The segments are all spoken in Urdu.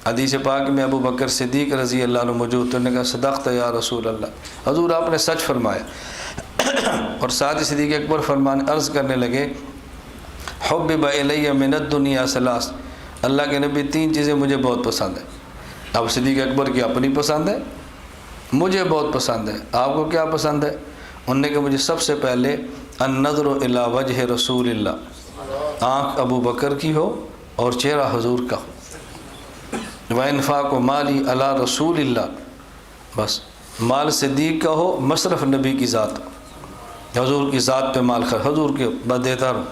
حدیث پاک میں ابو بکر صدیق رضی اللہ عنہ موجود، تو انہوں نے کہا صدقت یا رسول اللہ، حضور آپ نے سچ فرمایا۔ اور ساتھ ہی صدیق اکبر فرمان عرض کرنے لگے حبب الی من الدنیا ثلاث، اللہ کے نبی 3 چیزیں مجھے بہت پسند ہیں۔ اب صدیق اکبر کی اپنی پسند ہے، مجھے بہت پسند ہے، آپ کو کیا پسند ہے؟ انہوں نے کہا مجھے سب سے پہلے النظر الی وجہ رسول اللہ، آنکھ ابو بکر کی ہو اور چہرہ حضور کا ہو، وانفاق مالی علی رسول اللہ، بس مال صدیق کا ہو، مصرف نبی کی ذات ہو، حضور کی ذات پہ مال خرچ، حضور کے بس دیتا رہوں۔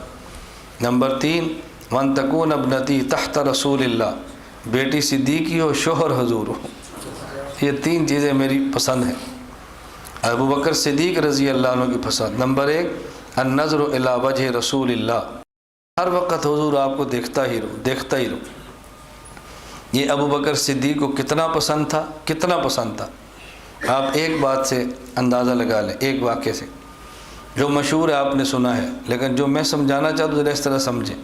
نمبر 3 وان تکون ابنتی تحت رسول اللہ، بیٹی صدیقی ہو، شوہر حضور ہو۔ یہ 3 چیزیں میری پسند ہیں، ابو بکر صدیق رضی اللہ عنہ کی پسند۔ نمبر 1 النظر الی وجہ رسول اللہ، ہر وقت حضور آپ کو دیکھتا ہی رہو، دیکھتا ہی رہو۔ یہ ابو بکر صدیق کو کتنا پسند تھا، کتنا پسند تھا، آپ ایک بات سے اندازہ لگا لیں، ایک واقعے سے جو مشہور ہے، آپ نے سنا ہے، لیکن جو میں سمجھانا چاہتا ہوں ذرا اس طرح سمجھیں۔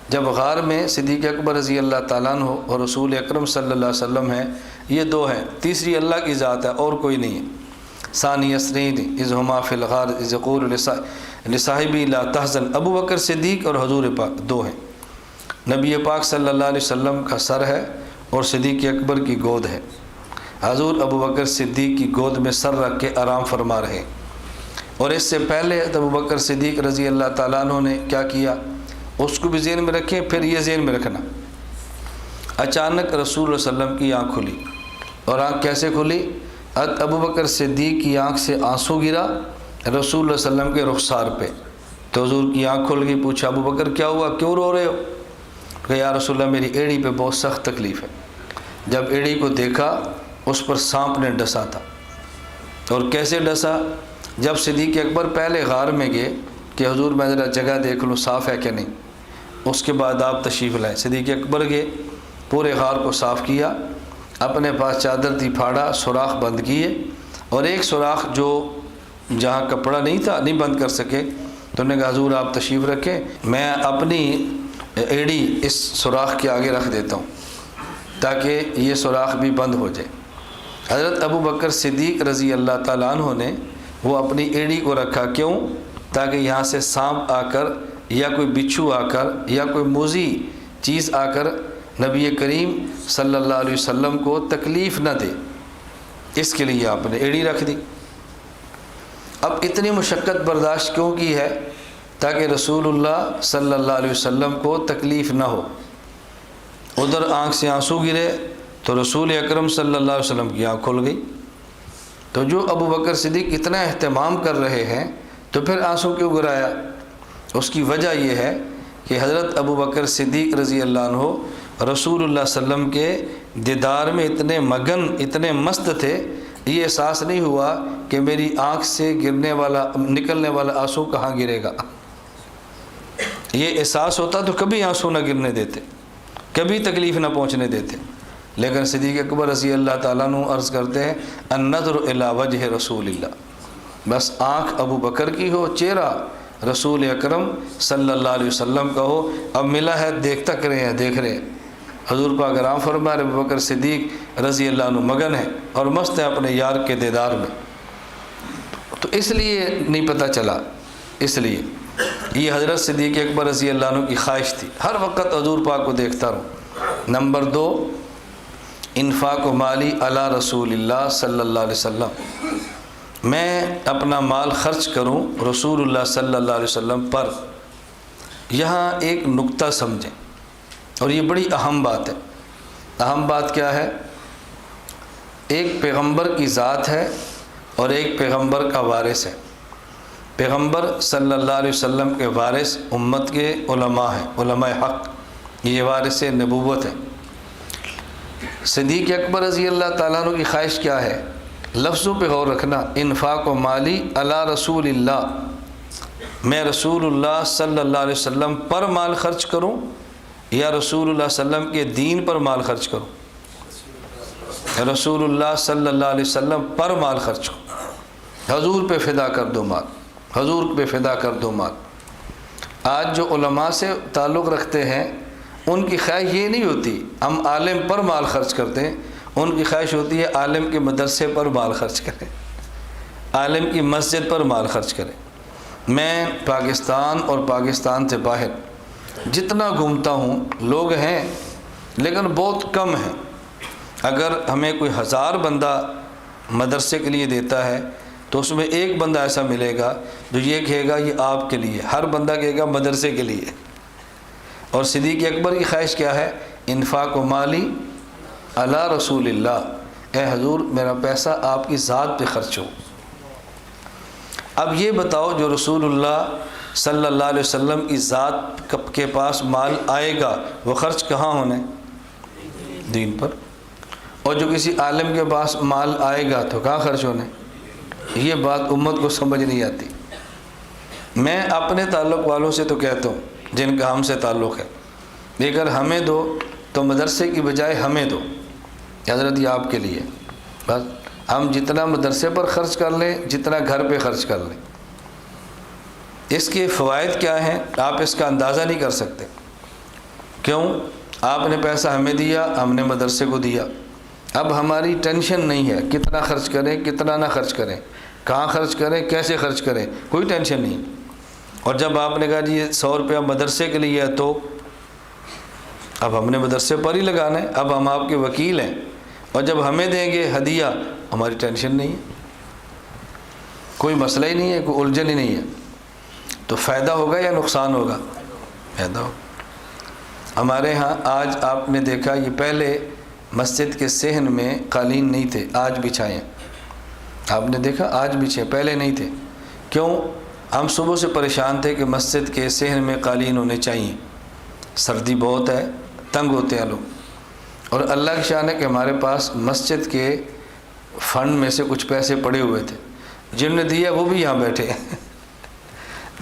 جب غار میں صدیق اکبر رضی اللہ تعالیٰ عنہ اور رسول اکرم صلی اللہ علیہ وسلم ہیں، یہ 2 ہیں، تیسری اللہ کی ذات ہے اور کوئی نہیں ہے۔ ثانی اثنین اذ ہما فی الغار اذ یقول لصاحبہ لا تحزن، ابو بکر صدیق اور حضور پاک 2 ہیں۔ نبی پاک صلی اللہ علیہ وسلم کا سر ہے اور صدیق اکبر کی گود ہے، حضور ابو بکر صدیق کی گود میں سر رکھ کے آرام فرما رہے، اور اس سے پہلے ابو بکر صدیق رضی اللہ تعالیٰ عنہ نے کیا کیا، اس کو بھی ذہن میں رکھیں، پھر یہ ذہن میں رکھنا، اچانک رسول اللہ صلی اللہ علیہ وسلم کی آنکھ کھلی، اور آنکھ کیسے کھلی؟ ابو بکر صدیق کی آنکھ سے آنسو گرا رسول اللہ صلی اللہ علیہ وسلم کے رخسار پہ، تو حضور کی آنکھ کھل گئی، پوچھا ابو بکر کیا ہوا، کیوں رو رہے ہو؟ کہ یا رسول اللہ میری ایڑی پہ بہت سخت تکلیف ہے۔ جب ایڑی کو دیکھا اس پر سانپ نے ڈسا تھا، اور کیسے ڈسا؟ جب صدیق اکبر پہلے غار میں گئے کہ حضور میں ذرا جگہ دیکھ لوں صاف ہے کہ نہیں، اس کے بعد آپ تشریف لائیں، صدیق اکبر گئے، پورے غار کو صاف کیا، اپنے پاس چادر تھی پھاڑا، سوراخ بند کیے، اور ایک سوراخ جو جہاں کپڑا نہیں تھا نہیں بند کر سکے، تو انہوں نے کہا حضور آپ تشریف رکھیں، میں اپنی ایڑی اس سوراخ کے آگے رکھ دیتا ہوں تاکہ یہ سوراخ بھی بند ہو جائے۔ حضرت ابو بکر صدیق رضی اللہ تعالیٰ عنہ نے وہ اپنی ایڑی کو رکھا، کیوں؟ تاکہ یہاں سے سانپ آ کر یا کوئی بچھو آ کر یا کوئی موذی چیز آ کر نبی کریم صلی اللہ علیہ وسلم کو تکلیف نہ دے، اس کے لیے آپ نے ایڑی رکھ دی۔ اب اتنی مشقت برداشت کیوں کی ہے؟ تاکہ رسول اللہ صلی اللہ علیہ وسلم کو تکلیف نہ ہو۔ ادھر آنکھ سے آنسو گرے تو رسول اکرم صلی اللہ علیہ وسلم کی آنکھ کھل گئی، تو جو ابو بکر صدیق اتنا اہتمام کر رہے ہیں تو پھر آنسو کیوں گرایا؟ اس کی وجہ یہ ہے کہ حضرت ابو بکر صدیق رضی اللہ عنہ رسول اللہ صلی اللہ علیہ وسلم کے دیدار میں اتنے مگن، اتنے مست تھے، یہ احساس نہیں ہوا کہ میری آنکھ سے نکلنے والا آنسو کہاں گرے گا۔ یہ احساس ہوتا تو کبھی آنسو نہ گرنے دیتے، کبھی تکلیف نہ پہنچنے دیتے، لیکن صدیق اکبر رضی اللہ تعالیٰ عنہ عرض کرتے ہیں النظر الی وجہ رسول اللہ، بس آنکھ ابو بکر کی ہو، چہرہ رسول اکرم صلی اللہ علیہ وسلم کا ہو۔ اب ملا ہے، دیکھ رہے ہیں، حضور پاک آرام فرما رہے، ابو بکر صدیق رضی اللہ عنہ مگن ہے اور مست ہے اپنے یار کے دیدار میں، تو اس لیے نہیں پتہ چلا، اس لیے یہ حضرت صدیق اکبر رضی اللہ عنہ کی خواہش تھی، ہر وقت حضور پاک کو دیکھتا رہوں۔ نمبر 2 انفاق و مالی علی رسول اللہ صلی اللہ علیہ وسلم، میں اپنا مال خرچ کروں رسول اللہ صلی اللہ علیہ وسلم پر۔ یہاں ایک نقطہ سمجھیں، اور یہ بڑی اہم بات ہے۔ اہم بات کیا ہے؟ ایک پیغمبر کی ذات ہے اور ایک پیغمبر کا وارث ہے۔ پیغمبر صلی اللہ علیہ وسلم کے وارث امت کے علماء ہیں، علماء حق، یہ وارث نبوت ہے۔ صدیق اکبر رضی اللہ تعالیٰ عنہ کی خواہش کیا ہے؟ لفظوں پہ غور رکھنا، انفاق و مالی علی رسول اللہ، میں رسول اللہ صلی اللہ علیہ وسلم پر مال خرچ کروں یا رسول اللہ صلی اللہ علیہ وسلم کے دین پر مال خرچ کروں؟ رسول اللہ صلی اللہ علیہ وسلم پر مال خرچ کروں، حضور پہ فدا کر دو مال، حضور پہ فدا کر دو مال۔ آج جو علماء سے تعلق رکھتے ہیں، ان کی خواہش یہ نہیں ہوتی ہم عالم پر مال خرچ کرتے ہیں، ان کی خواہش ہوتی ہے عالم کے مدرسے پر مال خرچ کریں، عالم کی مسجد پر مال خرچ کریں۔ میں پاکستان اور پاکستان سے باہر جتنا گھومتا ہوں، لوگ ہیں لیکن بہت کم ہیں۔ اگر ہمیں کوئی 1000 بندہ مدرسے کے لیے دیتا ہے تو اس میں ایک بندہ ایسا ملے گا جو یہ کہے گا یہ آپ کے لیے، ہر بندہ کہے گا مدرسے کے لیے۔ اور صدیق اکبر کی خواہش کیا ہے؟ انفاق و مالی علی رسول اللہ، اے حضور میرا پیسہ آپ کی ذات پہ خرچ ہو۔ اب یہ بتاؤ جو رسول اللہ صلی اللہ علیہ وسلم کی ذات کے پاس مال آئے گا وہ خرچ کہاں ہونے؟ دین پر۔ اور جو کسی عالم کے پاس مال آئے گا تو کہاں خرچ ہونے؟ یہ بات امت کو سمجھ نہیں آتی۔ میں اپنے تعلق والوں سے تو کہتا ہوں جن کا ہم سے تعلق ہے، اگر ہمیں دو تو مدرسے کی بجائے ہمیں دو، حضرت یہ آپ کے لیے، بس ہم جتنا مدرسے پر خرچ کر لیں جتنا گھر پہ خرچ کر لیں۔ اس کے فوائد کیا ہیں آپ اس کا اندازہ نہیں کر سکتے۔ کیوں؟ آپ نے پیسہ ہمیں دیا، ہم نے مدرسے کو دیا، اب ہماری ٹینشن نہیں ہے کتنا خرچ کریں کتنا نہ خرچ کریں، کہاں خرچ کریں کیسے خرچ کریں، کوئی ٹینشن نہیں۔ اور جب آپ نے کہا جی یہ 100 روپیہ مدرسے کے لیے ہے تو اب ہم نے مدرسے پر ہی لگانا ہے، اب ہم آپ کے وکیل ہیں، اور جب ہمیں دیں گے ہدیہ ہماری ٹینشن نہیں ہے، کوئی مسئلہ ہی نہیں ہے، کوئی الجھن ہی نہیں ہے۔ تو فائدہ ہوگا یا نقصان ہوگا؟ فائدہ ہوگا۔ ہمارے ہاں آج آپ نے دیکھا یہ پہلے مسجد کے صحن میں قالین نہیں تھے، آج بچھائے ہیں، آپ نے دیکھا آج بچھے، پہلے نہیں تھے۔ کیوں؟ ہم صبح سے پریشان تھے کہ مسجد کے صحن میں قالین ہونے چاہیے، سردی بہت ہے، تنگ ہوتے ہیں لوگ۔ اور اللہ کی شان ہے کہ ہمارے پاس مسجد کے فنڈ میں سے کچھ پیسے پڑے ہوئے تھے، جن نے دیے وہ بھی یہاں بیٹھے ہیں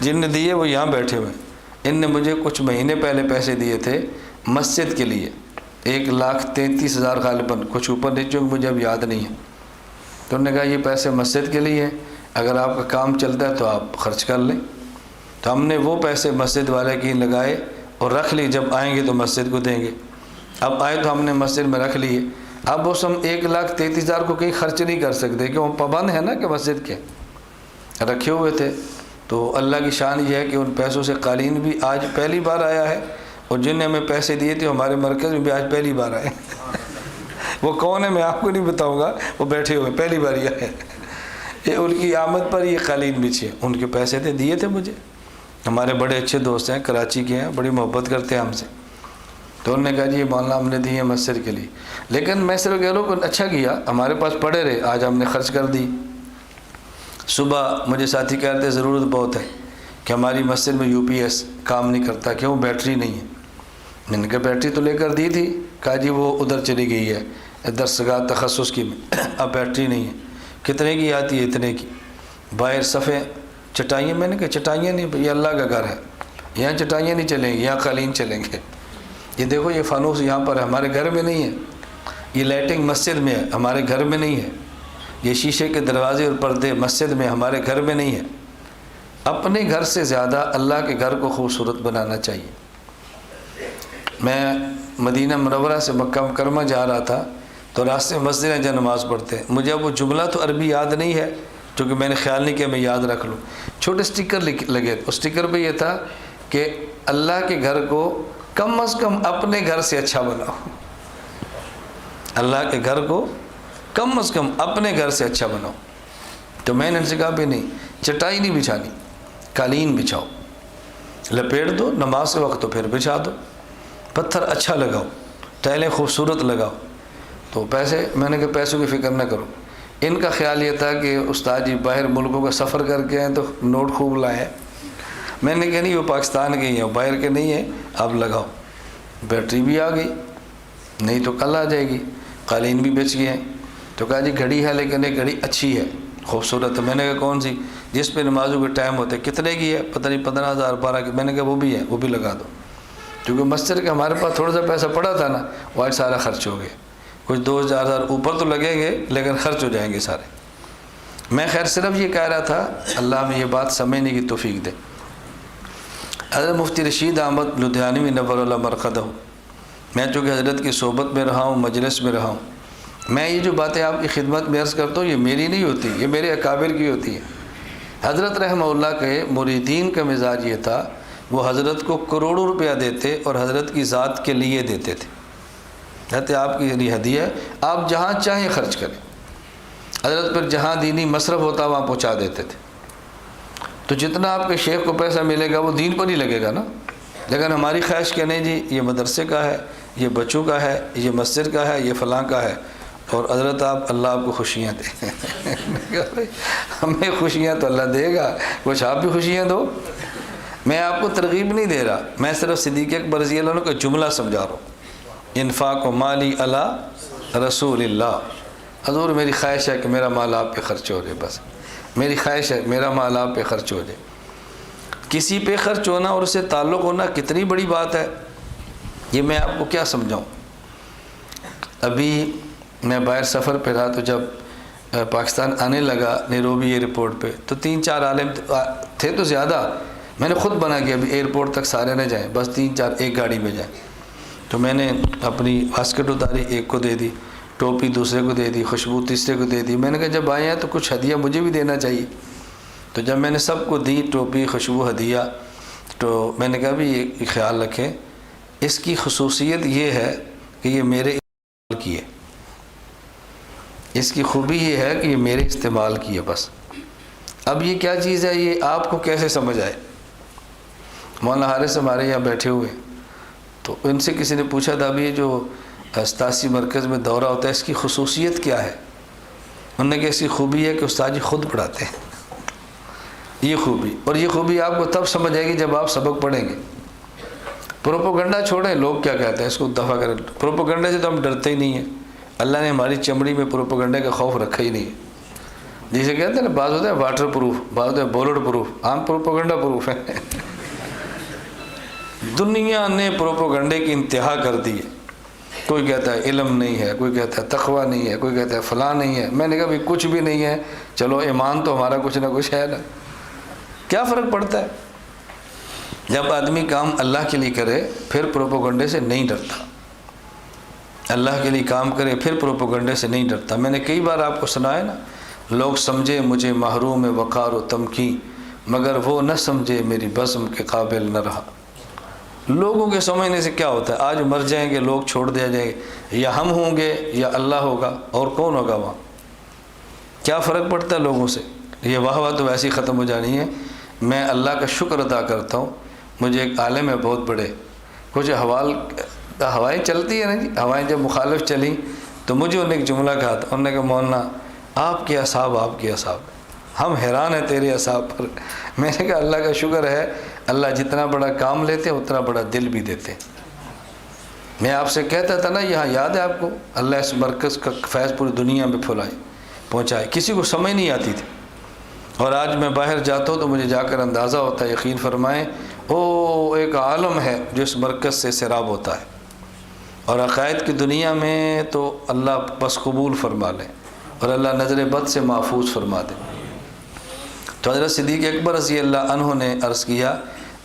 جن نے دیے وہ یہاں بیٹھے ہوئے ہیں۔ ان نے مجھے کچھ مہینے پہلے پیسے دیے تھے مسجد کے لیے، 1,33,000 غالباً، کچھ اوپر نیچے مجھے اب یاد نہیں ہے۔ تو انہوں نے کہا یہ پیسے مسجد کے لیے ہیں، اگر آپ کا کام چلتا ہے تو آپ خرچ کر لیں۔ تو ہم نے وہ پیسے مسجد والے کی لگائے اور رکھ لی، جب آئیں گے تو مسجد کو دیں گے۔ اب آئے تو ہم نے مسجد میں رکھ لیے۔ اب اس ہم 1,33,000 کو کہیں خرچ نہیں کر سکتے کہ وہ پابند ہے نا کہ مسجد کے رکھے ہوئے تھے۔ تو اللہ کی شان یہ ہے کہ ان پیسوں سے قالین بھی آج پہلی بار آیا ہے، اور جن نے ہمیں پیسے دیے تھے ہمارے مرکز میں بھی آج پہلی بار آئے وہ کون ہے میں آپ کو نہیں بتاؤں گا، وہ بیٹھے ہوئے پہلی بار یہ ہے، یہ ان کی آمد پر یہ قالین بچھے، ان کے پیسے تھے دیے تھے مجھے۔ ہمارے بڑے اچھے دوست ہیں، کراچی کے ہیں، بڑی محبت کرتے ہیں ہم سے۔ تو انہوں نے کہا جی یہ مولانا ہم نے دی ہے مسجد کے لیے، لیکن میں صرف کہہ لوں کہ اچھا کیا، ہمارے پاس پڑے رہے، آج ہم نے خرچ کر دی۔ صبح مجھے ساتھی کہہ رہے تھے ضرورت بہت ہے کہ ہماری مسجد میں UPS کام نہیں کرتا، کیوں؟ بیٹری نہیں ہے۔ میں نے کہا بیٹری تو لے کر دی تھی، کہا جی وہ ادھر چلی گئی ہے درسگاہ تخصص کی میں، اب بیٹری نہیں ہے۔ کتنے کی آتی ہے؟ اتنے کی۔ باہر صفحے چٹائیاں، میں نے کہا چٹائیاں نہیں، یہ اللہ کا گھر ہے، یہاں چٹائیاں نہیں چلیں گی، یہاں قالین چلیں گے۔ یہ دیکھو یہ فانوس یہاں پر ہے، ہمارے گھر میں نہیں ہے۔ یہ لائٹنگ مسجد میں ہے، ہمارے گھر میں نہیں ہے۔ یہ شیشے کے دروازے اور پردے مسجد میں، ہمارے گھر میں نہیں ہے۔ اپنے گھر سے زیادہ اللہ کے گھر کو خوبصورت بنانا چاہیے۔ میں مدینہ منورہ سے مکہ مکرمہ جا رہا تھا تو راستے میں مسجد ہے جہاں نماز پڑھتے ہیں، مجھے اب وہ جملہ تو عربی یاد نہیں ہے کیونکہ میں نے خیال نہیں کیا میں یاد رکھ لوں۔ چھوٹے سٹیکر لگے، اس سٹیکر پہ یہ تھا کہ اللہ کے گھر کو کم از کم اپنے گھر سے اچھا بناؤ، اللہ کے گھر کو کم از کم اپنے گھر سے اچھا بناؤ۔ تو میں نے ان سے کہا بھی نہیں، چٹائی نہیں بچھانی، قالین بچھاؤ، لپیٹ دو، نماز کے وقت تو پھر بچھا دو، پتھر اچھا لگاؤ، ٹائلیں خوبصورت لگاؤ۔ تو پیسے، میں نے کہا پیسوں کی فکر نہ کرو۔ ان کا خیال یہ تھا کہ استاد جی باہر ملکوں کا سفر کر کے ہیں تو نوٹ خوب لائے ہیں۔ میں نے کہا نہیں، وہ پاکستان کے ہی ہیں، باہر کے نہیں ہیں، اب لگاؤ۔ بیٹری بھی آ گئی، نہیں تو کل آ جائے گی، قالین بھی بچ گئے ہیں۔ تو کہا جی گھڑی ہے لیکن یہ گھڑی اچھی ہے، خوبصورت ہے۔ میں نے کہا کون سی؟ جس پہ نمازوں کے ٹائم ہوتے، کتنے کی ہے؟ پتہ نہیں 15,000 12 کی۔ میں نے کہا وہ بھی ہے، وہ بھی لگا دو، کیونکہ مسجد کا ہمارے پاس تھوڑا سا پیسہ پڑا تھا نا، وہ آج سارا خرچ ہو گیا۔ کچھ 2,000 اوپر تو لگیں گے لیکن خرچ ہو جائیں گے سارے۔ میں خیر صرف یہ کہہ رہا تھا، اللہ میں یہ بات سمجھنے کی توفیق دے۔ حضرت مفتی رشید احمد لدھیانوی نور اللہ مرقدہ میں چونکہ حضرت کی صحبت میں رہا ہوں، مجلس میں رہا ہوں، میں یہ جو باتیں آپ کی خدمت میں عرض کرتا ہوں یہ میری نہیں ہوتی، یہ میرے اکابر کی ہوتی ہے۔ حضرت رحمہ اللہ کے مریدین کا مزاج یہ تھا، وہ حضرت کو کروڑوں روپیہ دیتے اور حضرت کی ذات کے لیے دیتے تھے، کہتے آپ کی یہ ہدیہ ہے، آپ جہاں چاہیں خرچ کریں۔ حضرت پر جہاں دینی مصرف ہوتا وہاں پہنچا دیتے تھے۔ تو جتنا آپ کے شیخ کو پیسہ ملے گا وہ دین پر ہی لگے گا نا، لیکن ہماری خواہش کہ نہیں جی یہ مدرسے کا ہے، یہ بچوں کا ہے، یہ مسجد کا ہے، یہ فلاں کا ہے، اور حضرت آپ اللہ آپ کو خوشیاں دیں۔ ہمیں خوشیاں تو اللہ دے گا، کچھ آپ بھی خوشیاں دو۔ میں آپ کو ترغیب نہیں دے رہا، میں صرف صدیق اکبر رضی اللہ عنہ کا جملہ سمجھا رہا ہوں، انفاق و مالی علی رسول اللہ۔ حضور میری خواہش ہے کہ میرا مال آپ پہ خرچ ہو جائے، بس میری خواہش ہے میرا مال آپ پہ خرچ ہو جائے۔ کسی پہ خرچ ہونا اور اس سے تعلق ہونا کتنی بڑی بات ہے، یہ میں آپ کو کیا سمجھاؤں۔ ابھی میں باہر سفر پہ رہا تو جب پاکستان آنے لگا نیروبی ایئرپورٹ پہ تو 3-4 عالم تھے تو زیادہ، میں نے خود بنا کہ ابھی ایئرپورٹ تک سارے نہ جائیں، بس 3-4 ایک گاڑی میں جائیں۔ تو میں نے اپنی واسکٹ اتاری، ایک کو دے دی، ٹوپی دوسرے کو دے دی، خوشبو تیسرے کو دے دی۔ میں نے کہا جب آئے ہیں تو کچھ ہدیہ مجھے بھی دینا چاہیے۔ تو جب میں نے سب کو دی ٹوپی، خوشبو، ہدیہ، تو میں نے کہا بھی یہ خیال رکھیں، اس کی خصوصیت یہ ہے کہ یہ میرے استعمال کی ہے، اس کی خوبی یہ ہے کہ یہ میرے استعمال کی ہے بس۔ اب یہ کیا چیز ہے یہ آپ کو کیسے سمجھ آئے؟ مولانا حارث ہمارے یہاں بیٹھے ہوئے، تو ان سے کسی نے پوچھا تھا ابھی یہ جو استاذی مرکز میں دورہ ہوتا ہے اس کی خصوصیت کیا ہے؟ انہوں نے کہا اس کی خوبی ہے کہ استاد جی خود پڑھاتے ہیں، یہ خوبی، اور یہ خوبی آپ کو تب سمجھ آئے گی جب آپ سبق پڑھیں گے۔ پروپوگنڈا چھوڑیں، لوگ کیا کہتے ہیں اس کو دفع کریں۔ پروپوگنڈے سے تو ہم ڈرتے ہی نہیں ہیں، اللہ نے ہماری چمڑی میں پروپوگنڈے کا خوف رکھا ہی نہیں ہے۔ جسے کہتے ہیں نا بعض ہوتا ہے واٹر پروف، بعض ہوتا ہے بولٹ پروف، عام پروپوگنڈا پروف ہے۔ دنیا نے پروپوگنڈے کی انتہا کر دی ہے، کوئی کہتا ہے علم نہیں ہے، کوئی کہتا ہے تقویٰ نہیں ہے، کوئی کہتا ہے فلاں نہیں ہے۔ میں نے کہا بھی کچھ بھی نہیں ہے، چلو ایمان تو ہمارا کچھ نہ کچھ ہے نا، کیا فرق پڑتا ہے؟ جب آدمی کام اللہ کے لیے کرے پھر پروپوگنڈے سے نہیں ڈرتا، اللہ کے لیے کام کرے پھر پروپوگنڈے سے نہیں ڈرتا۔ میں نے کئی بار آپ کو سنایا نا، لوگ سمجھے مجھے محروم وقار و تمکین، مگر وہ نہ سمجھے میری بزم کے قابل نہ رہا۔ لوگوں کے سمجھنے سے کیا ہوتا ہے؟ آج مر جائیں گے، لوگ چھوڑ دیا جائیں گے، یا ہم ہوں گے یا اللہ ہوگا، اور کون ہوگا وہاں؟ کیا فرق پڑتا ہے لوگوں سے؟ یہ واہ واہ تو ویسی ختم ہو جانی ہے۔ میں اللہ کا شکر ادا کرتا ہوں، مجھے ایک عالم ہے بہت بڑے، کچھ ہوائیں چلتی ہیں نا جی، ہوائیں جب مخالف چلیں تو مجھے انہوں نے ایک جملہ کہا تھا، انہوں نے کہا مولانا آپ کے اصحاب آپ کے اصحاب، ہم حیران ہیں تیرے اصحاب پر۔ میں نے کہا اللہ کا شکر ہے، اللہ جتنا بڑا کام لیتے ہیں اتنا بڑا دل بھی دیتے ہیں۔ میں آپ سے کہتا تھا نا یہاں یاد ہے آپ کو، اللہ اس مرکز کا فیض پوری دنیا میں پہنچائے، کسی کو سمجھ نہیں آتی تھی، اور آج میں باہر جاتا ہوں تو مجھے جا کر اندازہ ہوتا ہے، یقین فرمائیں او ایک عالم ہے جو اس مرکز سے سیراب ہوتا ہے، اور عقائد کی دنیا میں تو اللہ بس قبول فرما لے اور اللہ نظر بد سے محفوظ فرما دے۔ تو حضرت صدیق اکبر رضی اللہ عنہ نے عرض کیا،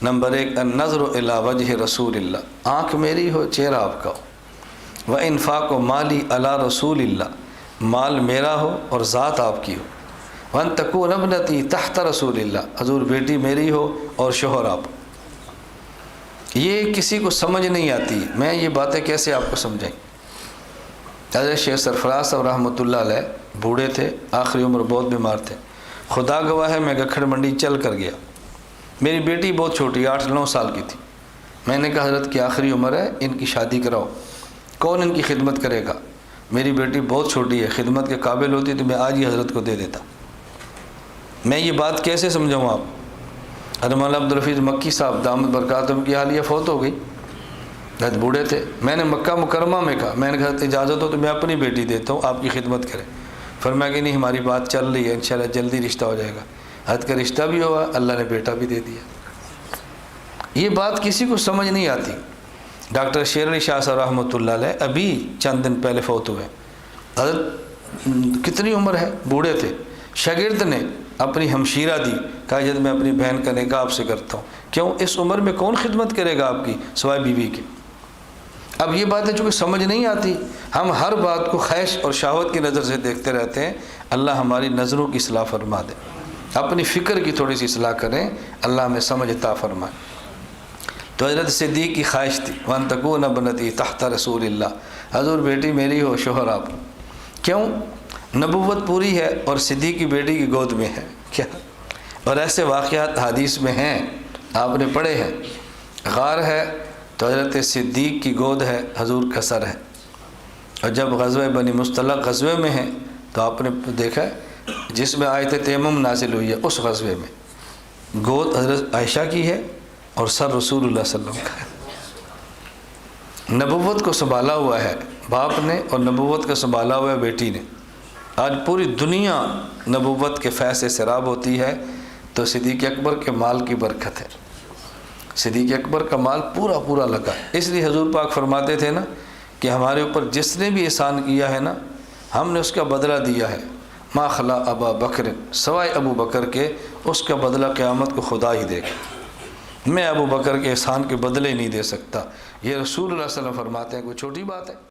نمبر 1 النظر الی وجہ رسول اللہ، آنکھ میری ہو چہرہ آپ کا ہو، وانفاق و مالی علی رسول اللہ، مال میرا ہو اور ذات آپ کی ہو، وان تکون ابنتی تحت رسول اللہ، حضور بیٹی میری ہو اور شوہر آپ۔ یہ کسی کو سمجھ نہیں آتی، میں یہ باتیں کیسے آپ کو سمجھائیں؟ حضرت شیخ سرفراز صاحب رحمۃ اللہ علیہ بوڑھے تھے، آخری عمر، بہت بیمار تھے، خدا گواہ ہے میں گکھڑ منڈی چل کر گیا، میری بیٹی بہت چھوٹی 8-9 سال کی تھی، میں نے کہا حضرت کی آخری عمر ہے، ان کی شادی کراؤ، کون ان کی خدمت کرے گا؟ میری بیٹی بہت چھوٹی ہے، خدمت کے قابل ہوتی تو میں آج ہی حضرت کو دے دیتا۔ میں یہ بات کیسے سمجھاؤں آپ؟ حضرت مولانا عبدالحفیظ مکی صاحب دامت برکاتہم کی حالیہ فوت ہو گئی، حضرت بوڑھے تھے، میں نے مکہ مکرمہ میں کہا، میں نے کہا اجازت ہو تو میں اپنی بیٹی دیتا ہوں، آپ کی خدمت کریں۔ فرمایا کہ نہیں ہماری بات چل رہی ہے، انشاءاللہ جلدی رشتہ ہو جائے گا۔ حضرت کا رشتہ بھی ہوا، اللہ نے بیٹا بھی دے دیا۔ یہ بات کسی کو سمجھ نہیں آتی۔ ڈاکٹر شیر علی شاہ صاحب رحمۃ اللہ علیہ ابھی چند دن پہلے فوت ہوئے، حضرت کتنی عمر ہے، بوڑھے تھے، شاگرد نے اپنی ہمشیرہ دی، کہا جب میں اپنی بہن کا نکاح آپ سے کرتا ہوں، کیوں اس عمر میں کون خدمت کرے گا آپ کی سوائے بیوی کی؟ اب یہ باتیں چونکہ سمجھ نہیں آتی، ہم ہر بات کو خواہش اور شہوت کی نظر سے دیکھتے رہتے ہیں۔ اللہ ہماری نظروں کی اصلاح فرما دے، اپنی فکر کی تھوڑی سی اصلاح کریں، اللہ ہمیں سمجھ عطا فرمائے۔ تو حضرت صدیق کی خواہش تھی وَأَن تَكُونَ ابْنَتِي تَحْتَ رسول اللہ، حضور بیٹی میری ہو شوہر آپ۔ کیوں؟ نبوت پوری ہے اور صدیق کی بیٹی کی گود میں ہے کیا؟ اور ایسے واقعات حدیث میں ہیں، آپ نے پڑھے ہیں۔ غار ہے تو حضرت صدیق کی گود ہے، حضور کا سر ہے۔ اور جب غزوہ بنی مصطلق غزوے میں ہیں تو آپ نے دیکھا ہے جس میں آیت تیمم نازل ہوئی ہے، اس غزوے میں گود حضرت عائشہ کی ہے اور سر رسول اللہ صلی اللہ علیہ وسلم کا ہے۔ نبوت کو سنبھالا ہوا ہے باپ نے، اور نبوت کو سنبھالا ہوا ہے بیٹی نے۔ آج پوری دنیا نبوت کے فیض سے سیراب ہوتی ہے تو صدیق اکبر کے مال کی برکت ہے۔ صدیق اکبر کا مال پورا پورا لگا، اس لیے حضور پاک فرماتے تھے نا کہ ہمارے اوپر جس نے بھی احسان کیا ہے نا، ہم نے اس کا بدلہ دیا ہے۔ ما خلا ابا بکر، سوائے ابو بکر کے، اس کا بدلہ قیامت کو خدا ہی دے گا۔ میں ابو بکر کے احسان کے بدلے نہیں دے سکتا، یہ رسول اللہ صلی اللہ علیہ وسلم فرماتے ہیں، کوئی چھوٹی بات ہے؟